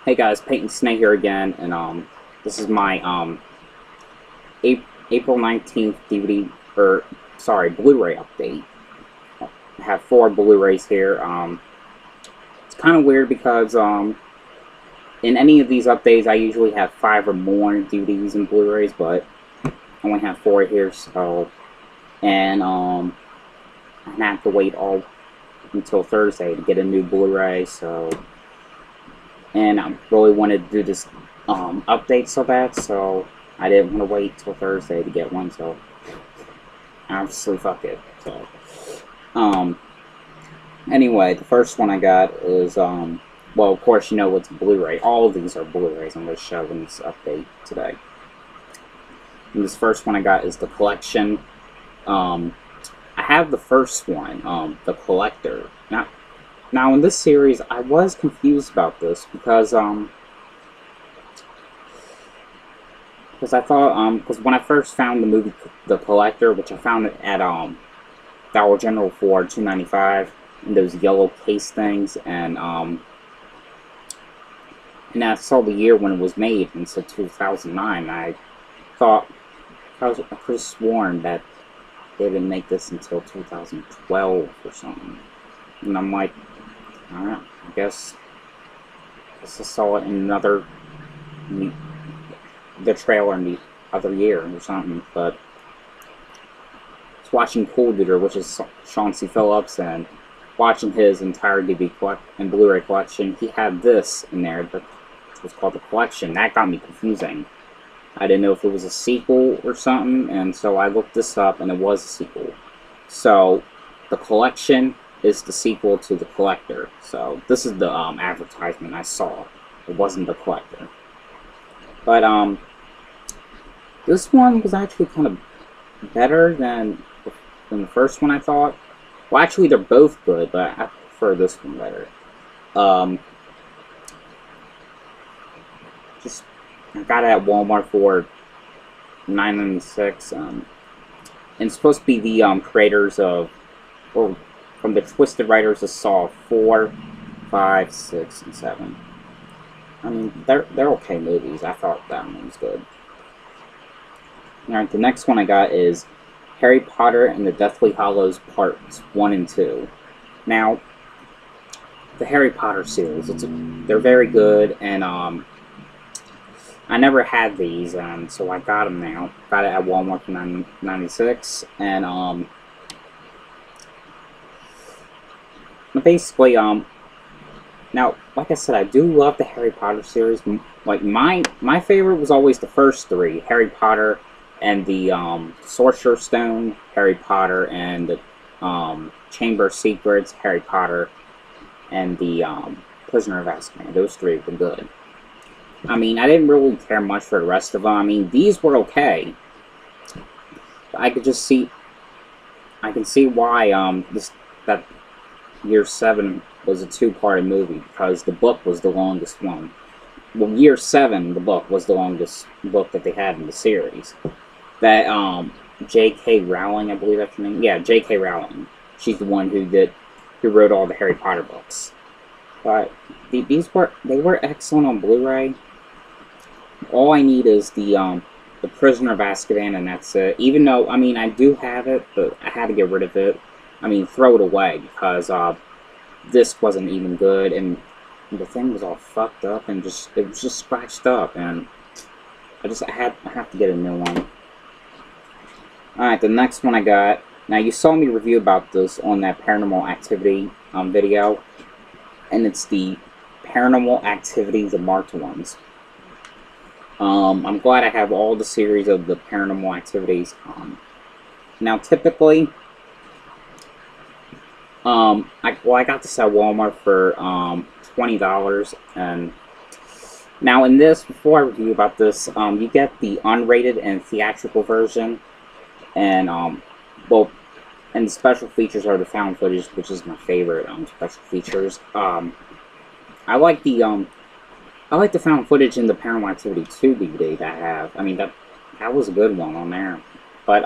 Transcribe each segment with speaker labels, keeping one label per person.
Speaker 1: Hey guys, Peyton Snake here again, and this is my April 19th DVD, or sorry, Blu-ray update. I have 4 Blu-rays here. It's kind of weird because in any of these updates, I usually have 5 or more DVDs and Blu-rays, but I only have 4 here. So, and I have to wait all until Thursday to get a new Blu-ray. So. And I really wanted to do this update so bad, so I didn't want to wait till Thursday to get one, so obviously fuck it. So anyway, the first one I got is well, of course you know it's Blu-ray. All of these are Blu-rays I'm going to show in this update today. And this first one I got is the collection. I have the first one, the collector. Now, in this series, I was confused about this because I thought, because when I first found the movie The Collector, which I found it at Dollar General for $2.95, in those yellow case things, and I saw the year when it was made, and it said 2009. I thought, I could have sworn that they didn't make this until 2012 or something, and I'm like, alright, I guess I saw it in the trailer in the other year or something, but I was watching Cool Duder, which is Sean C. Phillips, and watching his entire DVD and Blu-ray collection. He had this in there, which was called The Collection. That got me confusing. I didn't know if it was a sequel or something, and so I looked this up, and it was a sequel. So, The Collection is the sequel to The Collector. So this is the advertisement I saw. It wasn't The Collector. But this one was actually kind of better than the first one, I thought. Well, actually they're both good, but I prefer this one better. Just I got it at Walmart for $9.96. And it's supposed to be the creators of, or from the Twisted writers of Saw 4, 5, 6, and 7. I mean, they're okay movies. I thought that one was good. Alright, the next one I got is Harry Potter and the Deathly Hallows Parts 1 and 2. Now, the Harry Potter series, they're very good, and I never had these, and so I got them now. Got it at Walmart for $9.96, and basically, now, like I said, I do love the Harry Potter series. Like, my favorite was always the first 3. Harry Potter and the Sorcerer's Stone, Harry Potter and the Chamber of Secrets, Harry Potter, and the Prisoner of Azkaban. Those 3 were good. I mean, I didn't really care much for the rest of them. I mean, these were okay. But I can see why that Year 7 was a 2-part movie, because the book was the longest one. Well, Year 7, the book, was the longest book that they had in the series. That, J.K. Rowling, I believe that's her name. Yeah, J.K. Rowling. She's the one who wrote all the Harry Potter books. But they were excellent on Blu-ray. All I need is the Prisoner of Azkaban, and that's it. Even though, I mean, I do have it, but I had to get rid of it. I mean, throw it away, because this wasn't even good, and the thing was all fucked up, and it was just scratched up, and I have to get a new one. Alright, the next one I got. Now, you saw me review about this on that Paranormal Activity video, and it's the Paranormal Activity, the marked ones. I'm glad I have all the series of the Paranormal Activities. Now, typically, I got this at Walmart for $20, and now in this, before I review about this, you get the unrated and theatrical version, and well, and the special features are the found footage, which is my favorite special features. I like the found footage in the Paranormal Activity 2 DVD that I have. I mean, that was a good one on there, but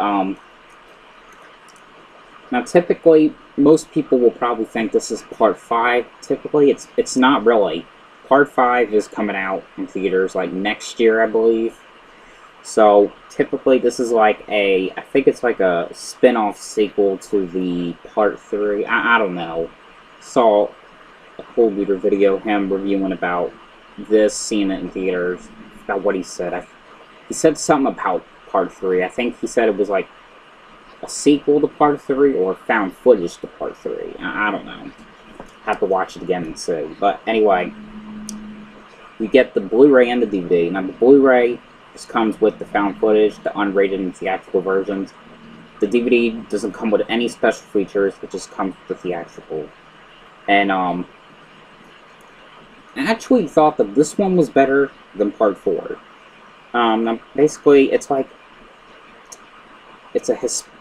Speaker 1: now typically most people will probably think this is part 5. Typically, it's not really, Part 5 is coming out in theaters like next year, I believe. So typically this is like I think it's like a spin-off sequel to the Part 3. I don't know. Saw a cool leader video, him reviewing about this, seeing it in theaters. I forgot what he said. He said something about Part 3. I think he said it was like a sequel to Part 3 or found footage to Part 3. I don't know. Have to watch it again and see. But anyway, we get the Blu-ray and the DVD. Now the Blu-ray just comes with the found footage, the unrated and theatrical versions. The DVD doesn't come with any special features, it just comes with the theatrical. And I actually thought that this one was better than Part 4. Now basically, it's like it's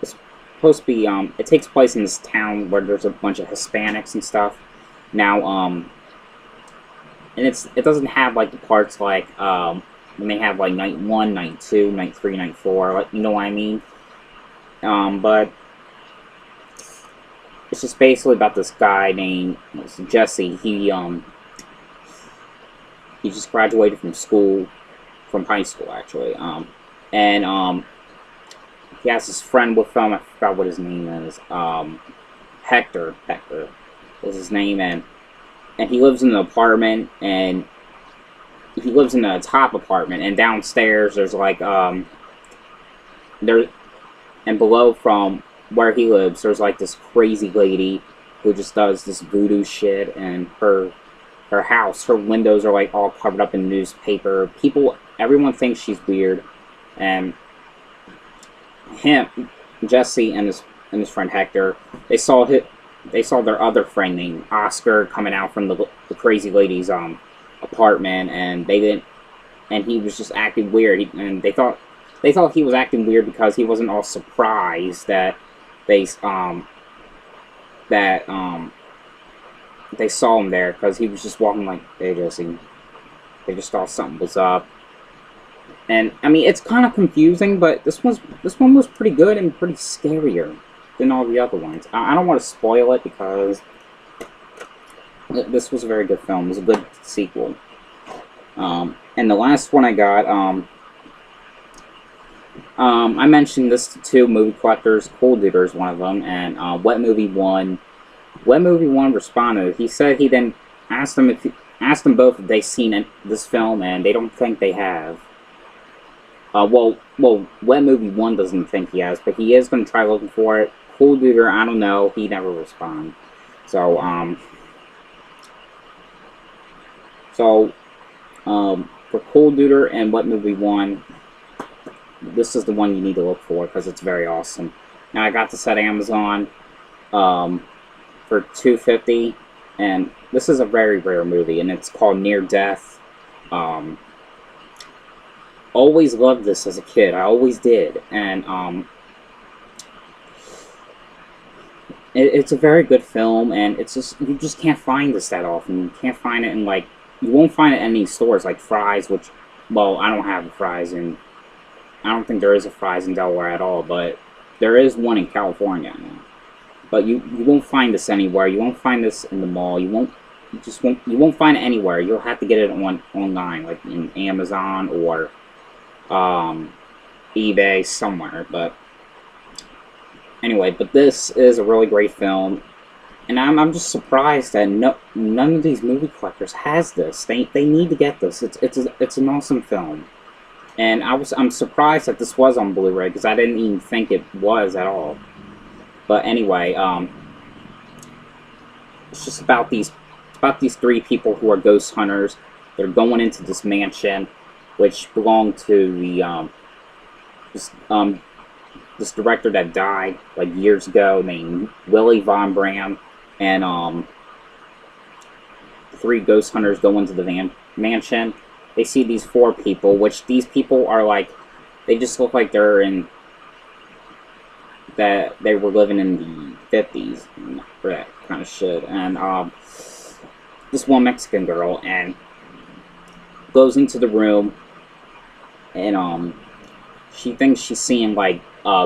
Speaker 1: supposed to be it takes place in this town where there's a bunch of Hispanics and stuff. Now and it doesn't have like the parts like when they have like night 1, night 2, night 3, night 4, like, you know what I mean? But it's just basically about this guy named Jesse. He just graduated from high school actually. And he has his friend with him. I forgot what his name is. Hector is his name, and he lives in an apartment, and he lives in a top apartment, and downstairs there's like and below from where he lives there's like this crazy lady who just does this voodoo shit, and her house, her windows are like all covered up in newspaper. Everyone thinks she's weird, and Jesse and his friend Hector, they saw their other friend named Oscar coming out from the crazy lady's apartment, and he was just acting weird. And they thought he was acting weird because he wasn't all surprised that they saw him there, because he was just walking like, hey Jesse. They just thought something was up. And I mean, it's kind of confusing, but this one was pretty good and pretty scarier than all the other ones. I don't want to spoil it because this was a very good film. It was a good sequel. And the last one I got, I mentioned this to two movie collectors. Cool Duder is one of them, and Wet Movie One responded. He said he then asked them both if they've seen this film, and they don't think they have. Well, Wet Movie 1 doesn't think he has, but he is going to try looking for it. Cool Duder, I don't know. He never responded. So, for Cool Duder and Wet Movie 1, this is the one you need to look for because it's very awesome. Now, I got this at Amazon for $2.50, and this is a very rare movie, and it's called Near Death. Always loved this as a kid. I always did, and it's a very good film, and it's just, you just can't find this that often. You can't find it in, like, you won't find it in any stores like Fry's, which, well, I don't have a Fry's, and I don't think there is a Fry's in Delaware at all, but there is one in California now. But you won't find this anywhere. You won't find this in the mall. You won't find it anywhere. You'll have to get it online, like in Amazon or eBay, somewhere. But anyway, but this is a really great film, and I'm just surprised that none of these movie collectors has this. They need to get this. It's an awesome film, and I'm surprised that this was on Blu-ray because I didn't even think it was at all. But anyway, it's just about these three people who are ghost hunters. They're going into this mansion, which belonged to the this director that died like years ago, named Willy Von Bram, and the three ghost hunters go into the mansion. They see these four people, which these people are like, they just look like they're in, that they were living in the 50s, for that kind of shit. And this one Mexican girl, and goes into the room, and she thinks she's seeing like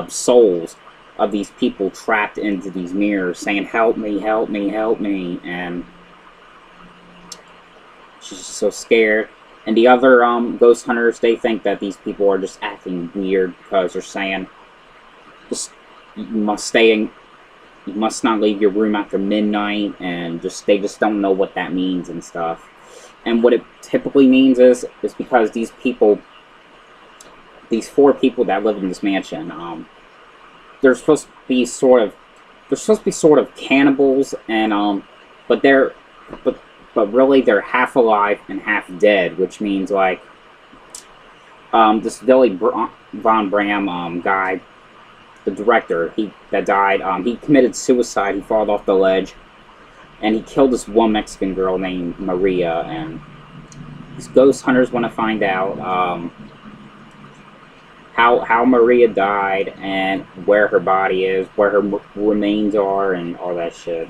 Speaker 1: souls of these people trapped into these mirrors, saying, "Help me, help me, help me!" And she's just so scared. And the other ghost hunters, they think that these people are just acting weird because they're saying, just you must stay in, you must not leave your room after midnight, and they just don't know what that means and stuff. And what it typically means is because these people, these 4 people that live in this mansion, they're supposed to be sort of cannibals, and but really they're half alive and half dead, which means like this Billy Von Bram guy, the director, that died, he committed suicide. He fell off the ledge, and he killed this one Mexican girl named Maria. And these ghost hunters want to find out how Maria died and where her body is, where her remains are, and all that shit.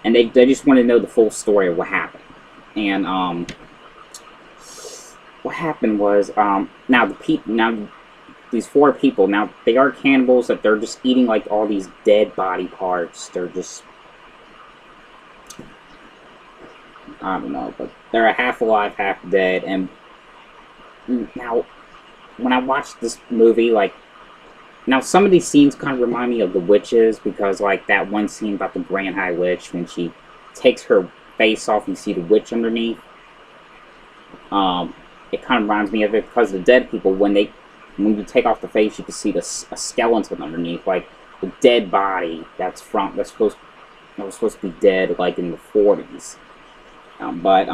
Speaker 1: And they just want to know the full story of what happened. And what happened was now these 4 people, now they are cannibals, that they're just eating like all these dead body parts. They're just, I don't know, but they're half alive, half dead. And now when I watched this movie, like, now some of these scenes kind of remind me of The Witches, because like that one scene about the Grand High Witch, when she takes her face off, you see the witch underneath. It kind of reminds me of it, because the dead people, when you take off the face, you can see a skeleton underneath, like the dead body that was supposed to be dead, like in the 40s. Yeah, but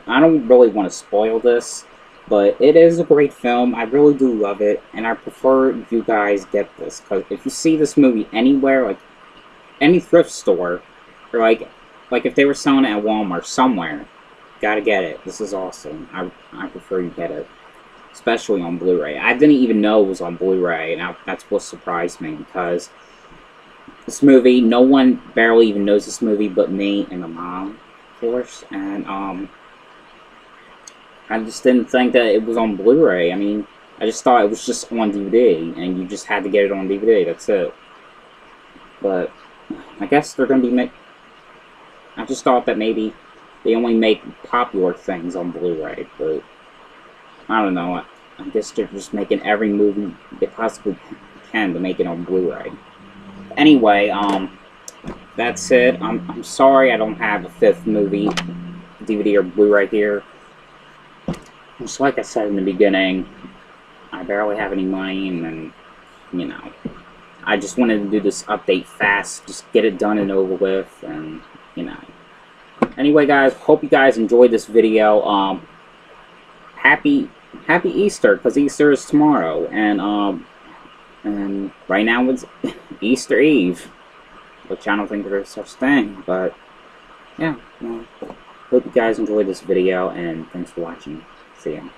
Speaker 1: I don't really want to spoil this. But it is a great film. I really do love it, and I prefer you guys get this, because if you see this movie anywhere, like any thrift store, or like if they were selling it at Walmart somewhere, gotta get it. This is awesome. I prefer you get it, especially on Blu-ray. I didn't even know it was on Blu-ray, and that's what surprised me, because this movie, no one barely even knows this movie but me and my mom, of course, and I just didn't think that it was on Blu-ray. I mean, I just thought it was just on DVD, and you just had to get it on DVD, that's it. But I guess they're going to be I just thought that maybe they only make popular things on Blu-ray, but I don't know. I guess they're just making every movie they possibly can to make it on Blu-ray. Anyway, that's it. I'm sorry I don't have a 5th movie, DVD or Blu-ray here. Just like I said in the beginning, I barely have any money, and then, you know, I just wanted to do this update fast, just get it done and over with, and, you know. Anyway, guys, hope you guys enjoyed this video. Happy Easter, because Easter is tomorrow, and right now it's Easter Eve, which I don't think there's such thing, but, yeah, well, hope you guys enjoyed this video, and thanks for watching. See ya.